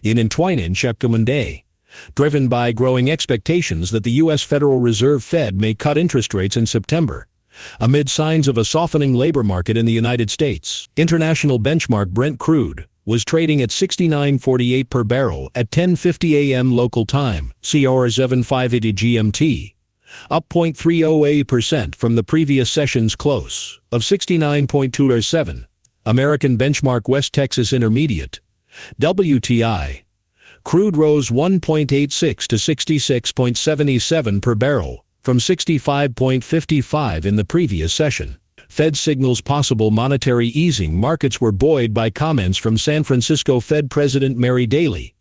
in Monday, driven by growing expectations that the U.S. Federal Reserve Fed may cut interest rates in September, amid signs of a softening labor market in the United States. International benchmark Brent Crude was trading at $69.48 per barrel at 10:50 a.m. local time, CR7:580 GMT, up 0.308% from the previous session's close of $69.207. American benchmark West Texas Intermediate, WTI, crude rose 1.86 to 66.77 per barrel, from 65.55 in the previous session. Fed signals possible monetary easing. Markets were buoyed by comments from San Francisco Fed President Mary Daly,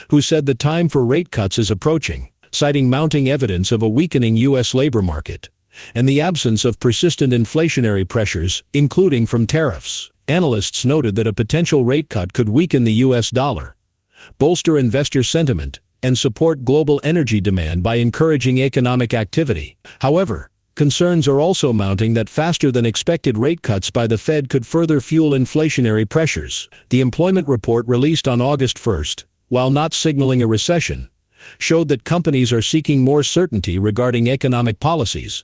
who said the time for rate cuts is approaching, citing mounting evidence of a weakening U.S. labor market and the absence of persistent inflationary pressures, including from tariffs. Analysts noted that a potential rate cut could weaken the U.S. dollar, bolster investor sentiment, and support global energy demand by encouraging economic activity. However, concerns are also mounting that faster-than-expected rate cuts by the Fed could further fuel inflationary pressures. The employment report released on August 1st, while not signaling a recession, showed that companies are seeking more certainty regarding economic policies.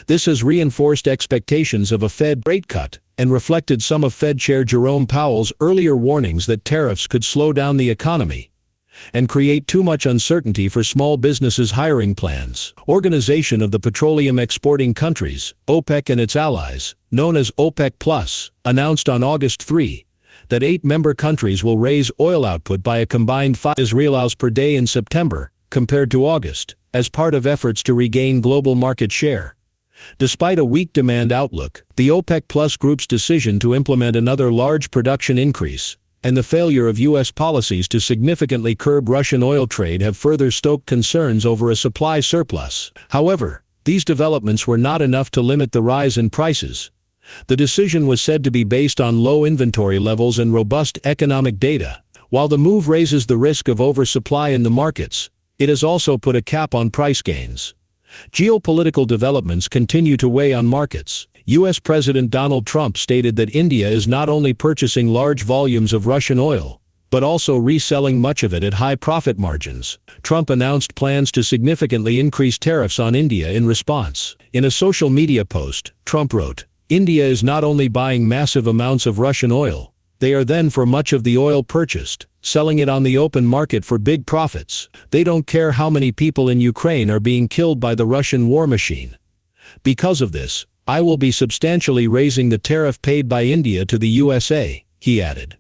This has reinforced expectations of a Fed rate cut and reflected some of Fed Chair Jerome Powell's earlier warnings that tariffs could slow down the economy and create too much uncertainty for small businesses' hiring plans. Organization of the Petroleum Exporting Countries, OPEC and its allies, known as OPEC+, announced on August 3 that 8 member countries will raise oil output by a combined 5 resales per day in September, compared to August, as part of efforts to regain global market share. Despite a weak demand outlook, the OPEC+ group's decision to implement another large production increase and the failure of U.S. policies to significantly curb Russian oil trade have further stoked concerns over a supply surplus. However, these developments were not enough to limit the rise in prices. The decision was said to be based on low inventory levels and robust economic data. While the move raises the risk of oversupply in the markets, it has also put a cap on price gains. Geopolitical developments continue to weigh on markets. U.S. President Donald Trump stated that India is not only purchasing large volumes of Russian oil, but also reselling much of it at high profit margins. Trump announced plans to significantly increase tariffs on India in response. In a social media post, Trump wrote, "India is not only buying massive amounts of Russian oil, they are then for much of the oil purchased, selling it on the open market for big profits. They don't care how many people in Ukraine are being killed by the Russian war machine. Because of this, I will be substantially raising the tariff paid by India to the USA," he added.